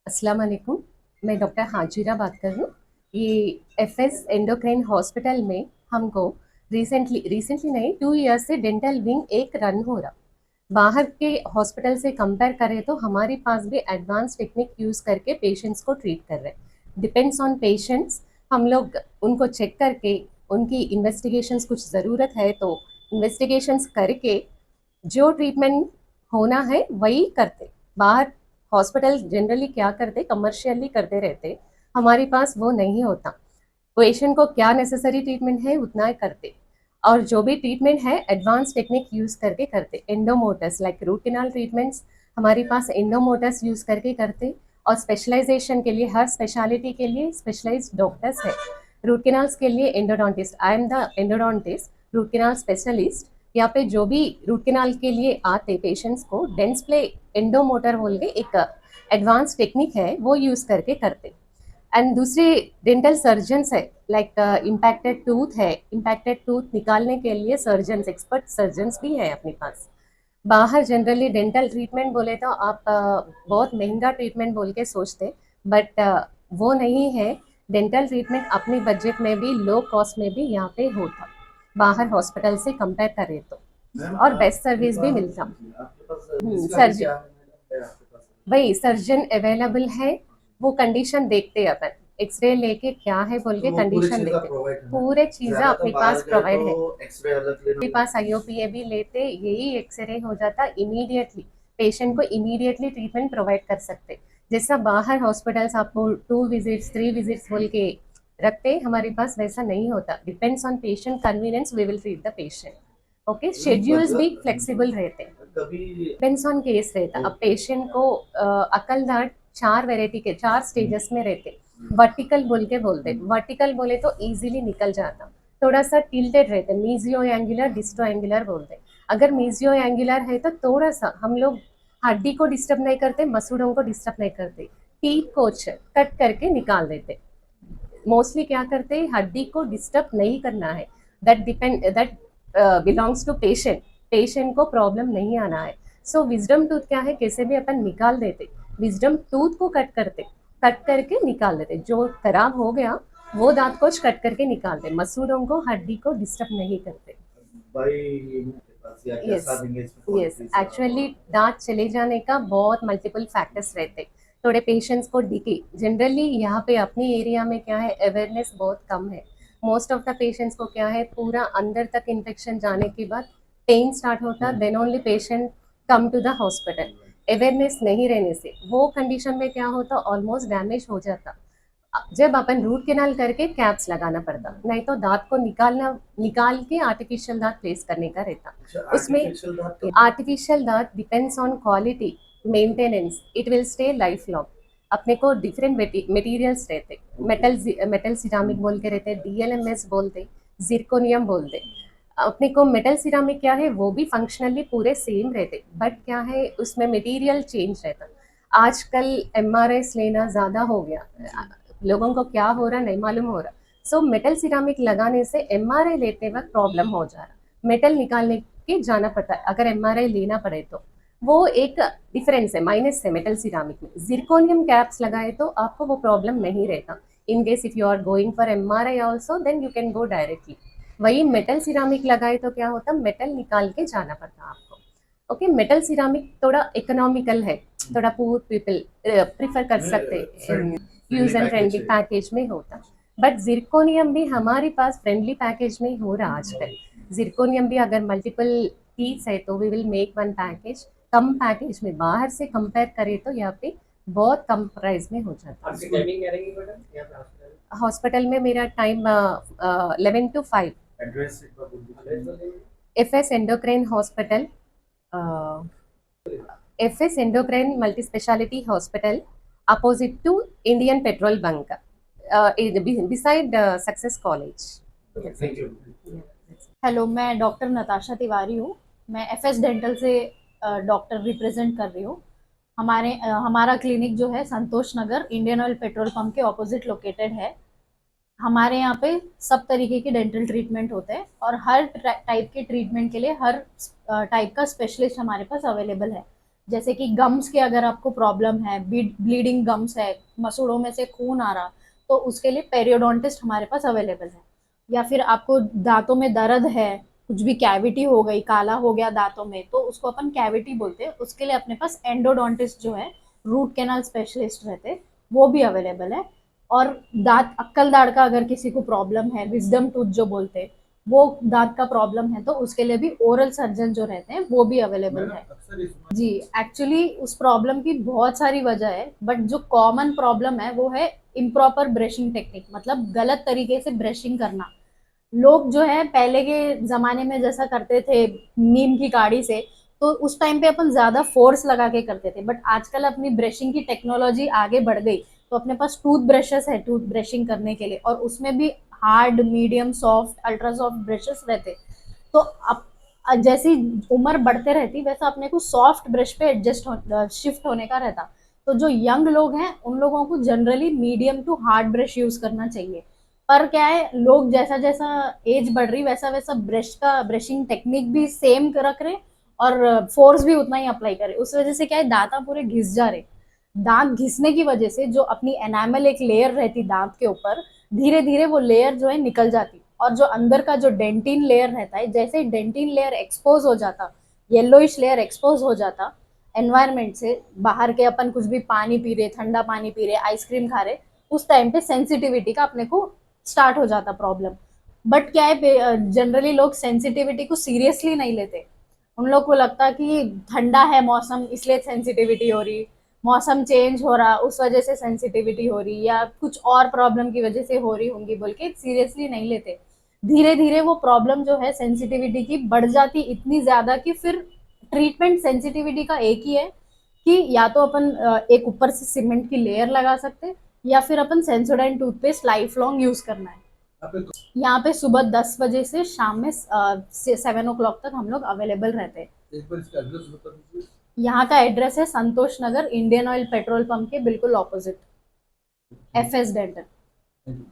अस्सलाम वालेकुम। मैं डॉक्टर हाजिरा बात कर रही हूँ। ये एफएस एंडोक्राइन हॉस्पिटल में हमको रिसेंटली रिसेंटली नहीं 2 ईयर से डेंटल विंग एक रन हो रहा। बाहर के हॉस्पिटल से कंपेयर करें तो हमारे पास भी एडवांस टेक्निक यूज़ करके पेशेंट्स को ट्रीट कर रहे हैं। Depends on patients. हम लोग उनको चेक करके उनकी इन्वेस्टिगेशंस कुछ ज़रूरत है तो इन्वेस्टिगेशंस करके जो ट्रीटमेंट होना है वही करते। बाहर हॉस्पिटल जनरली क्या करते, कमर्शियली करते रहते। हमारे पास वो नहीं होता। पेशेंट को क्या नेसेसरी ट्रीटमेंट है उतना ही करते, और जो भी ट्रीटमेंट है एडवांस टेक्निक यूज़ करके करते। एंडोमोटस लाइक रूट कैनाल ट्रीटमेंट्स हमारे पास एंडोमोटस यूज़ करके करते। और स्पेशलाइजेशन के लिए हर स्पेशलिटी के लिए स्पेशलाइज्ड डॉक्टर्स है। रूट कैनाल्स के लिए endodontist, I am the endodontist, root canal specialist. यहाँ पे जो भी रूट कैनाल के लिए आते पेशेंट्स को डेंसप्ले एंडोमोटर बोल के एक एडवांस टेक्निक है वो यूज़ करके करते। एंड दूसरे डेंटल सर्जन्स है, लाइक इम्पैक्टेड टूथ है, इम्पैक्टेड टूथ निकालने के लिए सर्जन्स, एक्सपर्ट सर्जन्स भी है अपने पास। बाहर जनरली डेंटल ट्रीटमेंट बोले तो आप बहुत महंगा ट्रीटमेंट बोल के सोचते, बट वो नहीं है। डेंटल ट्रीटमेंट अपने बजट में भी लो कॉस्ट में भी यहाँ पे होता, बाहर हॉस्पिटल से कंपेयर करें तो, और बेस्ट सर्विस भी मिलता। सर्जन वही सर्जन अवेलेबल है। वो कंडीशन देखते हैं अपन, एक्सरे लेके क्या है बोल के कंडीशन देखते, पूरे चीज़ें अपने पास प्रोवाइड है। अपने पास आईओपीए भी लेते, यही एक्सरे हो जाता इमीडिएटली। पेशेंट को इमीडिएटली ट्रीटमेंट प्रोवाइड कर सकते। जैसा बाहर हॉस्पिटल्स आपको 2 विजिट्स 3 विजिट्स बोल के रखते, हमारे पास वैसा नहीं होता। Depends on patient convenience we will treat the patient. Okay, schedules भी फ्लेक्सिबल रहते हैं, डिपेंड्स ऑन केस रहता। अब पेशेंट को अकल दांत 4 वैरायटी के 4 स्टेजेस में रहते। वर्टिकल बोल के बोलते, वर्टिकल बोले तो इजीली निकल जाता। थोड़ा सा टिल्टेड रहते, मीजियो एंगुलर डिस्टो एंगुलर बोलते। अगर मीजियो एंगुलर है तो थोड़ा सा हम लोग हड्डी को डिस्टर्ब नहीं करते, मसूड़ों को डिस्टर्ब नहीं करते, टीथ को कट करके निकाल देते। मोस्टली क्या करते हैं, हड्डी को डिस्टर्ब नहीं करना है। That belongs to patient. Patient को प्रॉब्लम नहीं आना है। सो विजडम टूथ क्या है, कैसे भी अपन निकाल देते। विजडम टूथ को कट करते, कट करके निकाल देते। जो खराब हो गया वो दांत को कट करके निकालते, मसूड़ों को हड्डी को डिस्टर्ब नहीं करते। यस, यस, एक्चुअली दांत चले जाने का बहुत मल्टीपल फैक्टर्स रहते। थोड़े पेशेंट्स को डिके, जनरली यहाँ पे अपनी एरिया में क्या है, अवेयरनेस बहुत कम है। मोस्ट ऑफ द पेशेंट्स को क्या है, पूरा अंदर तक इन्फेक्शन जाने के बाद पेन स्टार्ट होता, then only patient come to the hospital. Awareness नहीं रहने से वो कंडीशन में क्या होता, ऑलमोस्ट डैमेज हो जाता। जब अपन रूट कैनाल करके कैप्स लगाना पड़ता, नहीं तो दांत को निकाल के आर्टिफिशियल दांत प्लेस करने का रहता। उसमें आर्टिफिशियल दांत depends on quality, maintenance, it will stay life long. अपने को डिफरेंट मटेरियल्स रहते, मेटल सिरामिक बोल के रहते, डीएलएमएस बोलते, जिरकोनियम बोलते। अपने को मेटल सिरामिक क्या है, वो भी फंक्शनली पूरे सेम रहते, बट क्या है उसमें मटेरियल चेंज रहता। आजकल एमआरआईस लेना ज़्यादा हो गया, लोगों को क्या हो रहा नहीं मालूम हो रहा। सो मेटल सिरामिक लगाने से एमआरआई लेते वक्त प्रॉब्लम हो जा रहा, मेटल निकालने के जाना पड़ता है अगर एमआरआई लेना पड़े तो। वो एक डिफरेंस है, माइनस है मेटल सिरामिक में। जिरकोनियम कैप्स लगाए तो आपको वो प्रॉब्लम नहीं रहता। In case if you are going for MRI also then you can go directly. वही मेटल सिरामिक लगाए तो क्या होता, मेटल निकाल के जाना पड़ता आपको। ओके, मेटल सिरामिक थोड़ा इकोनॉमिकल है, थोड़ा पुअर पीपल प्रिफर कर सकते, यूज एंड फ्रेंडली पैकेज में होता। बट जिरकोनियम भी हमारे पास फ्रेंडली पैकेज में हो रहा आजकल। जिरकोनियम भी अगर मल्टीपल पीस है तो we will make one package, कम पैकेज में। बाहर से कंपेयर करें तो यहाँ पे बहुत कम प्राइस में हो जाता है। हॉस्पिटल में मेरा time 11 to 5। FS endocrine hospital, FS endocrine multi speciality hospital, opposite to Indian petrol bunk, beside Success College. Hello, मैं डॉक्टर नताशा तिवारी हूँ। मैं एफएस डेंटल से डॉक्टर रिप्रेजेंट कर रही हूँ। हमारा क्लिनिक जो है Santosh Nagar Indian oil petrol pump के ऑपोजिट लोकेटेड है। हमारे यहाँ पे सब तरीके के डेंटल ट्रीटमेंट होते हैं और हर टाइप के ट्रीटमेंट के लिए हर टाइप का स्पेशलिस्ट हमारे पास अवेलेबल है। जैसे कि गम्स के अगर आपको प्रॉब्लम है, ब्लीडिंग गम्स है, मसूड़ों में से खून आ रहा, तो उसके लिए पेरियोडोंटिस्ट हमारे पास अवेलेबल है। या फिर आपको दांतों में दर्द है, कुछ भी कैविटी हो गई, काला हो गया दांतों में, तो उसको अपन कैविटी बोलते हैं, उसके लिए अपने पास एंडोडोंटिस्ट जो है, रूट कैनाल स्पेशलिस्ट रहते, वो भी अवेलेबल है। और दांत अक्कल दाढ़ का अगर किसी को प्रॉब्लम है, विजडम टूथ जो बोलते हैं, वो दांत का प्रॉब्लम है, तो उसके लिए भी ओरल सर्जन जो रहते हैं वो भी अवेलेबल है। जी, एक्चुअली उस प्रॉब्लम की बहुत सारी वजह है, बट जो कॉमन प्रॉब्लम है वो है इम्प्रॉपर ब्रशिंग टेक्निक, मतलब गलत तरीके से ब्रशिंग करना। लोग जो है पहले के जमाने में जैसा करते थे नीम की काढ़ी से, तो उस टाइम पे अपन ज्यादा फोर्स लगा के करते थे, बट आजकल अपनी ब्रशिंग की टेक्नोलॉजी आगे बढ़ गई, तो अपने पास टूथ ब्रशेस है टूथ ब्रशिंग करने के लिए, और उसमें भी hard, medium, soft, ultra soft brushes रहते। तो अब जैसी उम्र बढ़ते रहती वैसा अपने को सॉफ्ट ब्रश पे शिफ्ट होने का रहता। तो जो यंग लोग हैं उन लोगों को generally medium to hard brush use करना चाहिए। पर क्या है, लोग जैसा जैसा एज बढ़ रही वैसा वैसा ब्रशिंग टेक्निक भी सेम रख रहे, और फोर्स भी उतना ही अप्लाई करे, उस वजह से क्या है, दांत पूरे घिस जा रहे। दांत घिसने की वजह से जो अपनी एनामल एक लेयर रहती दांत के ऊपर, धीरे धीरे वो लेयर जो है निकल जाती, और जो अंदर का जो डेंटिन लेयर रहता है, जैसे ही डेंटिन लेयर एक्सपोज हो जाता, येलोइश लेयर एक्सपोज हो जाता एनवायरमेंट से, बाहर के अपन कुछ भी पानी पी रहे, ठंडा पानी पी रहे, आइसक्रीम खा रहे, उस टाइम पे सेंसिटिविटी का अपने को स्टार्ट हो जाता प्रॉब्लम। बट क्या है, जनरली लोग सेंसिटिविटी को सीरियसली नहीं लेते। उन लोग को लगता कि ठंडा है मौसम इसलिए सेंसिटिविटी हो रही, मौसम चेंज हो रहा उस वजह से सेंसिटिविटी हो रही, या कुछ और प्रॉब्लम की वजह से हो रही होंगी बोल के सीरियसली नहीं लेते। धीरे धीरे वो प्रॉब्लम जो है सेंसिटिविटी की बढ़ जाती इतनी ज्यादा कि फिर ट्रीटमेंट सेंसिटिविटी का एक ही है कि या तो अपन एक ऊपर से सीमेंट की लेयर लगा सकते, या फिर अपन Sensodyne toothpaste life long use करना है। यहाँ पे सुबह 10 बजे से शाम में 7 o'clock तक हम लोग अवेलेबल रहते हैं। एक बार इसका एड्रेस बता दीजिए। यहाँ का एड्रेस है Santosh Nagar, Indian oil petrol pump के बिल्कुल opposite, FS dental. Thank you.